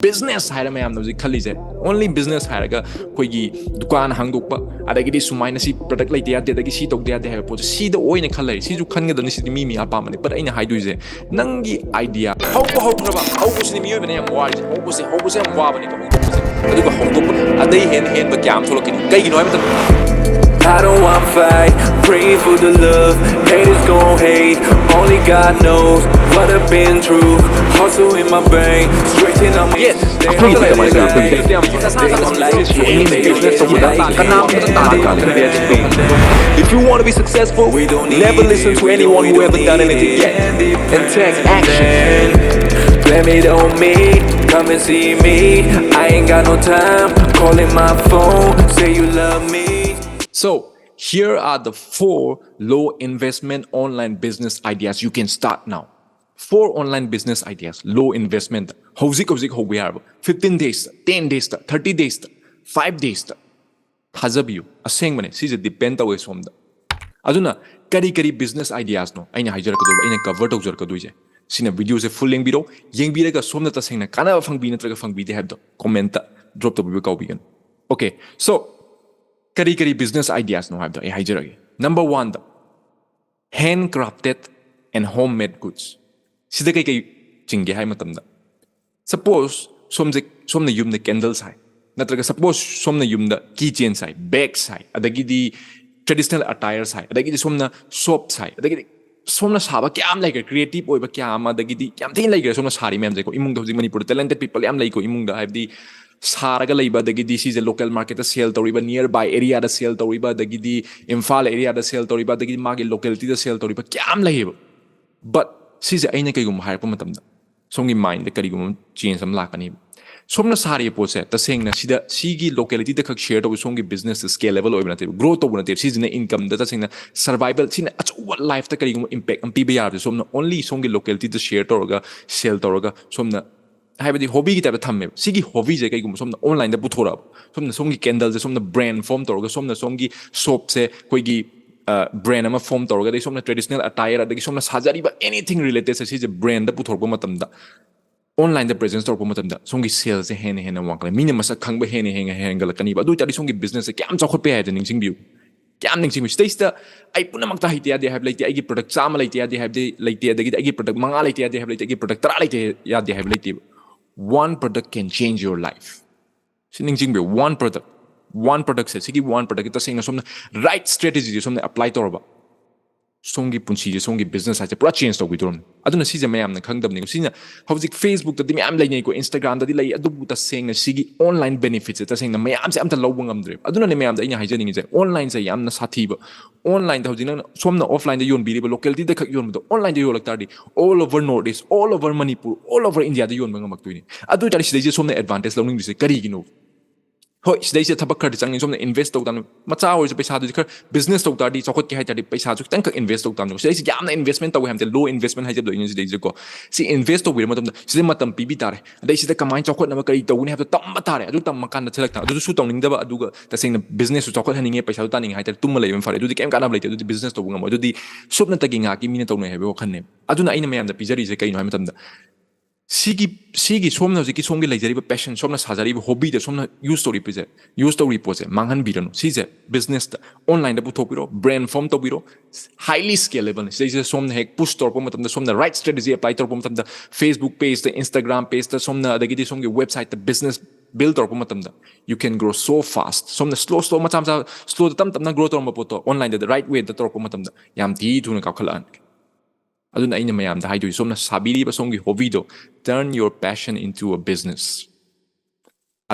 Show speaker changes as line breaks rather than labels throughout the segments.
business hire mayam no khali je only business hire ga koi gi dukan hangdokpa adagi di sumaina si product lai dia de si tok dia de ha po si de oine khalai si ju khan ga dani si mi apa mani but aina haidui je nangi idea how khaba how ko si mi yobe ne am wari how ko se am wa bani ko adu ko how ko adai hen ba kyam tholo kini kai gi no am
I don't want fight, pray for the love. Haters gon' hate, only God knows what I've been through. Hustle in my brain, straighten on my
If you want to be successful, never listen to anyone who ever done anything yet, and take action.
Blame it on me, come and see me. I ain't got no time, calling my phone, say you love me.
So here are the 4 low investment online business ideas you can start now. 4 online business ideas, low investment. Howzik how we have 15 days, 10 days, 30 days, 5 days. Hazabiyu, aseng mane, si depend away from the. Aduna, kari business ideas no. Aina hijar kadu, aina cover taujar kadu je. Sina video se full link biro, yang bira ka somna ta seng na kana fang bina traga fang bide have the commenta drop the video kaubigan. Okay, so. Kari business ideas no have the hijaragi. Number 1 the handcrafted and homemade goods. Sida kai chinge hai matam da. Suppose somna yum the candles hai. Natraga suppose somna yum the keychains hai, bags hai, adagi di traditional attires hai, adagi di somna soaps hai, adagi di somna saba kyam like creative oi ba kyam adagi di kyam thin like somna sari mem je ko imung da Manipur talented people yam like ko imung da have the Saraga laiba dagi di si local market sale toriba nearby area da sale toriba dagi di Imphal area da sale toriba dagi magi locality da sale toriba kyam laiba but si aina kai gum hire pa matam da songi mind da kari gum change am lakani somna sari po se ta seng na sida sigi locality da khak share to songi business scalable oibna te growth to bunate si na income da ta seng na survival sina what life ta kari gum impact am piba yar somna only songi locality da share to ga sale to ga somna हाइबदी hobby की type थम्मे सिगी hobby जे कई गुम सोमना online the पुथोरा सोमना सोंगी candle जे सोमना ब्रांड फॉर्म तोरगा सोमना सोंगी सोप से कोईगी ब्रांड अमा फॉर्म तोरगा दे सोमना ट्रेडिशनल अटायर अदगी सोमना साजारीबा एनीथिंग रिलेटेड से सिजे ब्रांड द पुथोरबो मतमदा ऑनलाइन द प्रेजेंस तोरबो मतमदा सोंगी सेल से हेने वाकले मीने मसा खंगबे हेने हेंगल कनीबा दु तारी सोंगी बिजनेस से क्याम चखोटपे हाय निंगसिंग बिउ क्याम निंगसिंग बिउ स्टेज आई पुनमक्ता हिते यादे हाब लाइते आइगी प्रोडक्ट चामा लाइते यादे हाब दे लाइते अदगी आइगी प्रोडक्ट मंगा लाइते यादे हाब लाइते आइगी प्रोडक्ट तरा लाइते यादे हाब लाइते One product can change your life. One product says, one product is saying some right strategy, some apply to our songi punchi, songi business has a pro change to withdrawn. I don't see the mayam the kingdom. Sina how's it Facebook that the am like Instagram that delay adu saying a sigi online benefits. It's saying the mayam say I'm the low one drip. I don't know mayam the in hygienic is online say I'm the satiba. Online the housing some offline the yon be locality the yon online the yolak all over Northeast, all over Manipur, all over India the yon bangamaktuini. I do tell you some advantage learning this karigino. Hoi, today is a tabakar design some invest to them. Macha or is business to study, so what can I pay to think invest to them. So it's investment we have the low investment has the days ago. See, invest to Wilmatum, Simatam Pibitar. They see the combined chocolate number we have the Tambatare, do Tamakan select, do shoot on the Aduga, the saying business to chocolate hanging a pay turning height to Malay for do the camp do the business to Wungamo, do the Subna taking a minute on a name. Aduna Inam the Pizza is a kind of Sigi somna ziki songi like passion somna sajari hobby de somna use story pose mangan birano size business online da butopiro brand form to biro highly scalable size somna hek push tor po matam da somna right strategy apply tor po matam da Facebook page the Instagram page da somna da gidi songi website the business build tor po matam da you can grow so fast somna slow matam slow tam na grow tor mo poto online the right way da tor po matam da yam ti tu na kakhalan aduna aina mayam da haidu somna sabiri ba songi hobby do turn your passion into a business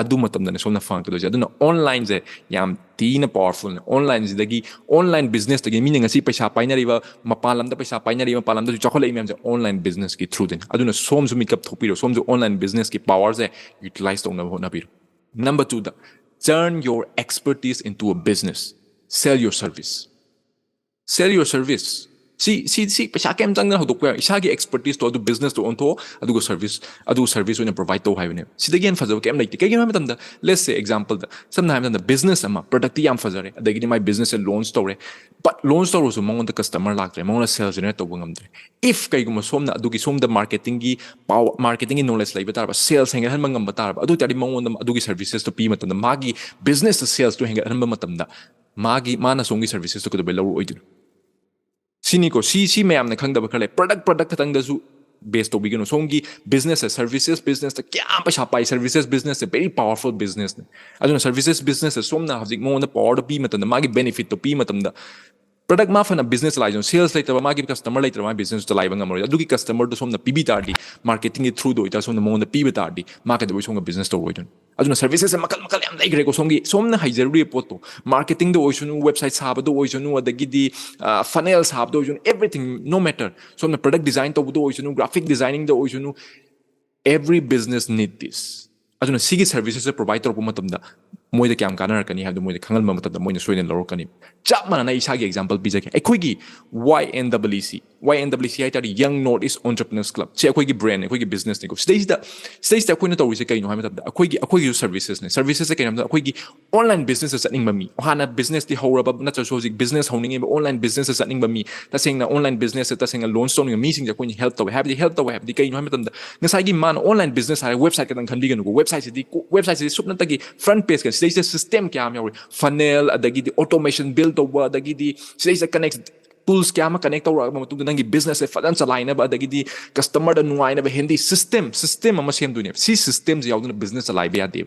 adu matam da somna fang to do aduna online je yam tina powerful online je dagi online business dagi meaning asi paisa paina riba mapalam da paisa paina riba palam da chocolate imam je online business ki through den aduna som su makeup thopiro som ju online business ki powers je utilize to na biro. Number 2 da turn your expertise into a business. Sell your service. सी पैसा केम चंगना होदोक इसागी expertise तो business तो ओंथो service provide तो हाइबने सिदगी N फजब केम लेते कई मतम let's say example समना हाइम business product याम फजरे अदगी माय बिजनेस से लॉन्च तौरे बट लॉन्च तौरसु मंगोंद कस्टमर लाक्ट्रे मंगोंद सेल जनरेट तौब ngamdre if कईगुम सोमना अदुगी सोमदा मार्केटिंग की पावर मार्केटिंग की नॉलेज लेबे तारबा सेल्स हेंगे हन मंगम तारबा अदु तारी मंगोंद अदुगी सर्विसेस तो पी मतम मागी बिजनेस सेल्स तो हेंगे हन मतमदा मागी माना सोंगी सर्विसेस तो कदबे लव ओइदु सिनिको सी मैम ने खंगदब खले प्रोडक्ट खतंगदसु बेस तो बिगनो सोंगी बिजनेस सर्विसेस बिजनेस क्या पैसा पाई services business very powerful business ने अदुना सर्विसेस बिजनेस सोमना हजिक मोंद पावर पी मतम मागी बेनिफिट तो पी मतम प्रोडक्ट माफना बिजनेस लाइजन सेल्स लेटर मागी कस्टमर लेटर मा बिजनेस तो लाइबंग अमरो अदुगी कस्टमर तो सोमना पीबी तारदी मार्केटिंग थ्रू दो इता सोमना मोंद पीबे तारदी माके दो सोंगा बिजनेस तो रोइदन अदुना सर्विसेस मकल याम लाइग्रे को सोमना हाइजरुरी पोतो मार्केटिंग दो ओइसनु वेबसाइट साब दो ओइसनु अदगिदी फनेल साब दो ओइसनु एवरीथिंग नो मैटर सोमना प्रोडक्ट डिजाइन तो दो ओइसनु ग्राफिक डिजाइनिंग दो ओइसनु every business need this aduna sigi services provide tor matamda moida kyam kanarkani habdu moida khangal matamda moina soina lorokani chap mana isa gi example bijake ekoi gi YNEEC ai tari Young Northeast Entrepreneurs Club che ekoi gi brand ekoi gi business ne ko stage da koi na tori se kai no hamata ekoi gi services ne services se kai na ekoi gi online business sa ning mami hana business di horaba na cha so business honing online business sa ning mami ta sing na online business ta sing launch stoning mi sing ja koi help to have the kai no hamata ngasai gi man online business ha website ka dang khan bi ga website si sup na tagi front page ka stage system kya am yawi funnel adagi di automation build over adagi di stage connect tools kya ma connect over matung nangi business e fadan chalaina ba adagi di customer da nuaina ba hindi system ama sem dunia si systems yauduna business chalai ba de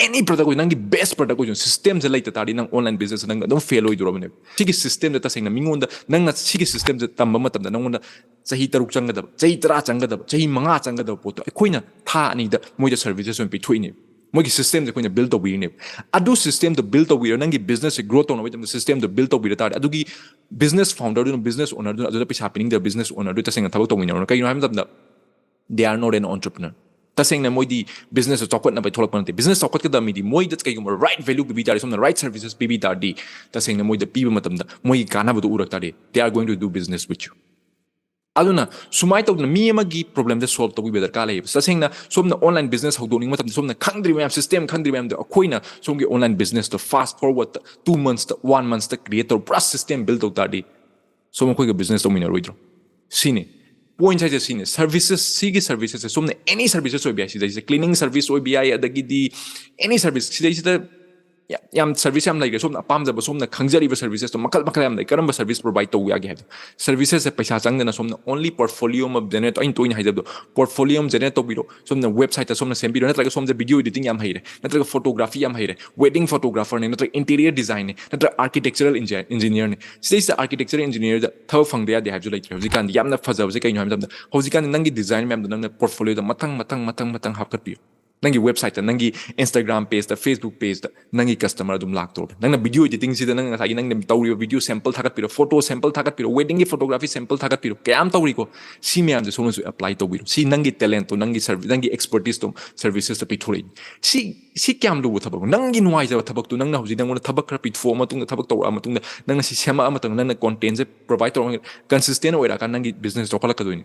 any product ko nangi best product ko system je laita tari nang online business nang dom fail oi durobne sigi system da taseng na mingonda nang na sigi system je tamba matam da nang chahi taruk changada chahi tra changada chahi manga changada poto koina tha ani da moida services on between mogi system de koina build the we ne adu system to build the we nangi business growth on the system to build the we tar adugi business founder do business owner do adu pisa happening the business owner do taseng thabak to wina no kai no ham da they are not an entrepreneur taseng na moidi business chokot na bai tholak pante business chokot ka da mi di moi that kai mo right value bi tar some right services bi tar di taseng na moida pi matam da moi kana bu urak tar they are going to do business with you aduna sumai tawna mi amagi problem de solve to bi better ka lei taseng na somna online business hawdoning matam somna khangdri mem system khangdri mem da akoina somgi online business to fast forward 2 months to 1 month to create a process system build out tar di som ko business to mina roidro sine point है जैसे services सीगी services है सोमने any services हो भी आई जैसे cleaning service हो भी आई अदगी दी any service जैसे याम service याम like सोमना पाम जब सोमना खंगजरीब सर्विसेस तो मकल याम लाइक करम सर्विस प्रोवाइड तो यागे है सर्विसेस से पैसा चंगना सोमना ओनली पोर्टफोलियो में जनरेट तो इन तो इन है जब पोर्टफोलियो में जनरेट तो बिरो सोमना वेबसाइट सोमना सेम बिरो नत्रग सोमना वीडियो एडिटिंग याम है नत्रग फोटोग्राफी याम है वेडिंग फोटोग्राफर ने नत्रग इंटीरियर डिजाइन ने नत्रग आर्किटेक्चरल इंजीनियर ने सिस आर्किटेक्चरल इंजीनियर थव फंगदे या दे हैव लाइक हजिकान यामना फजब से कई हम हजिकान नंगी डिजाइन मैम नंग पोर्टफोलियो मतंग हापकत पियो nangi website ta nangi Instagram page ta Facebook page ta nangi customer dum lak to nangna video editing si da nang sagi nang nem tawri video sample thakat piro photo sample thakat piro wedding ki photography sample thakat piro kayam tawri ko si me am je sonu apply to biro si nangi talent to nangi service nangi expertise to services ta pithori si kyam lu thabak nangi nuai ja thabak to nangna hoji nangona thabak kra pitfo matung thabak to matung nangna si sema amatang nangna content je provide to consistent oira kan nangi business to khala kadoi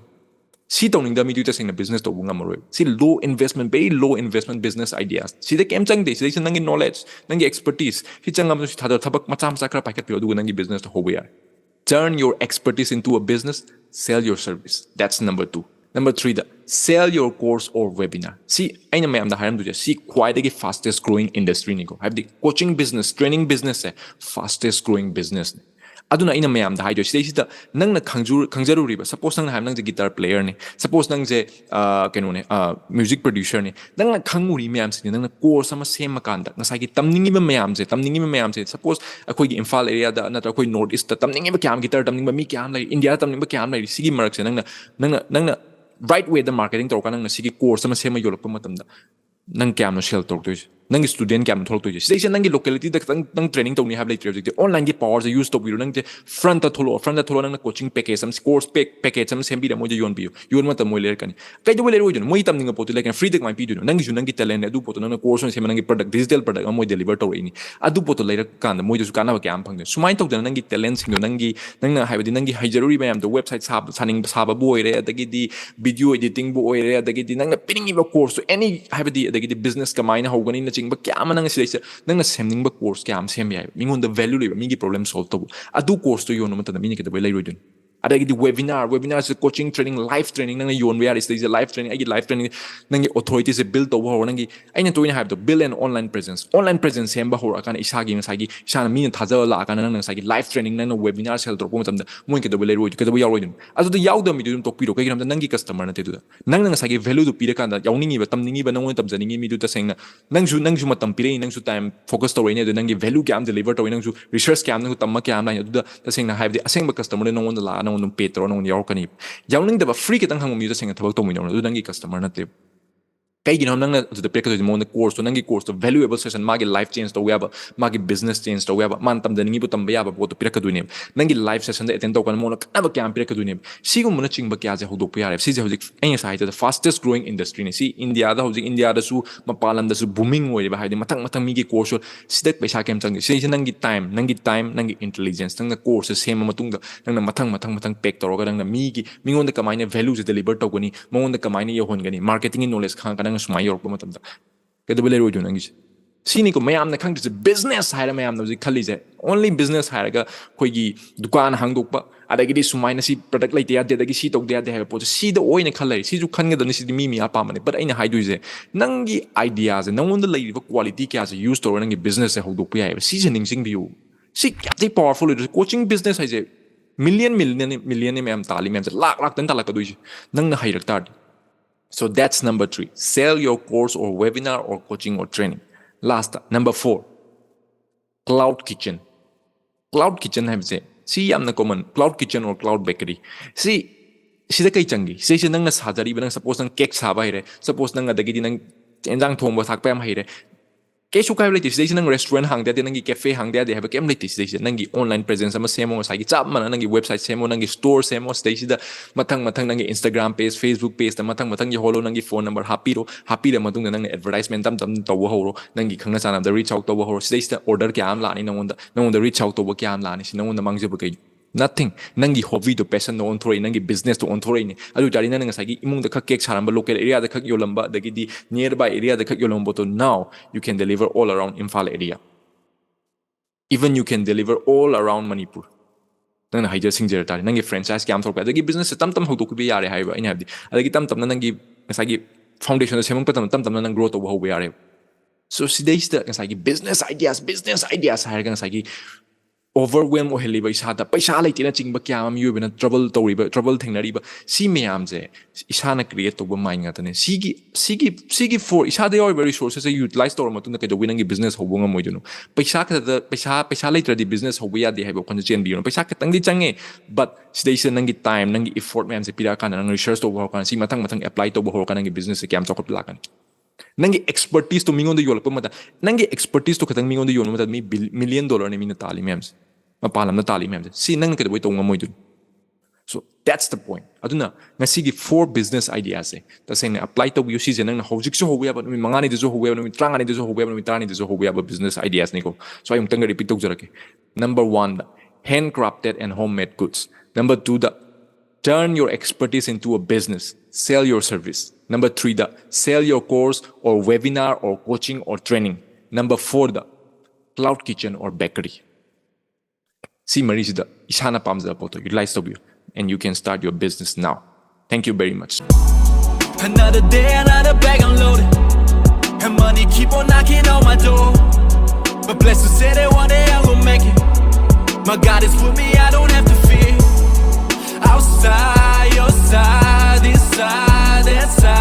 si tawning da mi du tasing na business to bunga maroi si low investment very low investment business ideas si de kem chang de si nangi knowledge nangi expertise si changam si thada thabak macha kra paket pio du nangi business to hobe yar turn your expertise into a business sell your service that's number 2 number 3 da sell your course or webinar si aina mayam da haram du si quite the fastest growing industry ni ko have the coaching business training business hai fastest growing business ne aduna ina mayam da haido sida nangna khangjaru riba suppose nang nang je guitar player ne suppose nang je keno ne music producer ne nangna khanguri mayam sin nangna course ama sema kanda ngasai gi tamningi mayam je suppose akoi gi Imphal area da na akoi north east ta tamningi ba kyam guitar tamningi ba mi kyam lai India tamningi ba kyam lai sigi marak se nangna right way the marketing to nangna sigi course ama sema yolok pa matam da nang kyam no sell to nangi student kya thok to sei se nangi locality da nang training to ni have like project online gi power se use to bi nang front ta tholo nang coaching package some course package some sembi da mo yon bi yon ma ta mo ler kan kai do ler jo mo itam ninga pot like free tek mai pi do nangi ju nangi talent adu pot nang course se nangi product digital product mo deliver to ni adu pot ler kan mo ju kana ba kyam phang sumai to da nangi talent sing nangi nangna haibadi nangi haijaruri mayam the website saning saba bo ore adagi di video editing bo ore adagi di nangna pinning ba course any haibadi adagi di business kamaina hogani na chingba kyam nang sile nangna semning ba course kyam sem ya mingon the value le mingi problem solve to adu course to yono mata mini ke da lai roidun adagi di webinar is coaching training live training nang yon we are is live training agi live training nangi authority se build to ho nangi aina to ina have to build an online presence sem ba ho akana isagi ngasagi isana min thaja la akana nang sagi live training nang webinar sel to matam da mo ke do le ro ke do yaw roidun adu do yaw do mi dum to piro ke gram da nangi customer na te du nang sagi value do pira kan da yawningi ba tamningi ba nang tam janingi mi du ta sengna nang ju matam pire nang su time focus to ne do nangi value kam deliver to nang ju research kam nang tam ma kam la du da sengna have the aseng ba customer nang on la nang on petro nang yaw kani yawning da ba free ke tang hang mi da sengna thabak to mi no du nangi customer na te kay ginam nang the peka to mo na course to nangi course to valuable session magi life change to weba magi business change to weba man tam daningi bu tam ba ba bo to piraka du ne nangi life session da attend to kan mo na kana ba kyam piraka du ne si gum na ching ba kya je hodok pa yare si je hodik anya sai the fastest growing industry ne si india da hodik india da su mapalam da su booming oi ba haidi matang mi gi course si da paisa kem chang si nangi time nangi intelligence nang na course same matung da nang matang pack to ga nang mi gi mingon da kamaina value deliver to gani mon da kamaina ye hon gani marketing knowledge khang kana sumai york ba matam da ke do le ro ju nangi sini ko mayam na khang de business haira mayam na ji khali je only business haira ga khoi gi dukan hang dok ba adagi di sumai na si product lai ya de dagi si tok de ha po si da oi na khalai si ju khan ga da ni si mi apa mane but aina hai du je nangi ideas nang on the lai ba quality kya je use to nangi business se hodok pa ya si je ning sing bi si kya ji powerful coaching business hai je million mayam tali mayam lakh tan talak ka du ji nang na hai rak tar. So that's number 3. Sell your course or webinar or coaching or training. Last, number 4. Cloud kitchen. Cloud kitchen hai se. See am na common cloud kitchen or cloud bakery. See sida kai changi. See nang na sajari ba nang suppose nang cake sa ba hai re. Suppose nang adagi di nang enjang thong ba thak pa am hai re. Kesu kai late station nang restaurant hang de nangi cafe hang de have kem late station nangi online presence ama semo sa gi chap man nangi website semo nangi store semo station da matang nangi Instagram page Facebook page da matang gi holo nangi phone number happy da matung da nangi advertisement tam to ho nangi khangna chana da reach out to ho station order kya am la ni nang da reach out to ba kya am la ni si nang da mangje ba kai nothing nangi hobby to passion on throw nangi business to on throw ni adu tari nang sagi imung da khak cake saramba local area da khak yolamba da gi di nearby area da khak yolombo to now you can deliver all around Imphal area even you can deliver all around Manipur nang haija singjer tari nangi franchise kyam thok da gi business tam hodok bi yare haiba ina habdi adagi tam nangi sagi foundation semung patam tam nang grow to ho bi yare so sidai sta sagi business ideas har ga sagi overwhelm o heliba isada paisa laiti na chingba kya am yu bena trouble thingnari ba si mayam je isana create to ba mind ngata ne sigi for isada your resources utilize to matun ke do winning business hobunga moiduno paisa laiti di business hobiya de haiba kon chen bi no paisa ka tangdi change but station nangi time nangi effort mayam se pira kana nang research to ba kana si matang apply to ba ho kana ngi business se kyam chokot la kan nangi expertise to mingon de yol pa mata nangi expertise to katang mingon de yol mata mi $1 million ne min tali mems mapalam na tali mems si nang ke do to ngamoy dun so that's the point aduna ngasi gi 4 business ideas e ta sene apply to you season nang hojik so hoya ba mi mangani de so hoya mi trangani de so hoya mi trani de so hoya ba business ideas ni ko so I tanga repeat to jarake number 1 handcrafted and homemade goods number 2 turn your expertise into a business sell your service number 3 sell your course or webinar or coaching or training number 4 cloud kitchen or bakery see marisida isana pamza poto utilize to you and you can start your business now thank you very much
another day another bag unloaded and money keep on knocking on my door but blessed to say that one day I will make it my God is with me I don't have to fear outside your side inside that side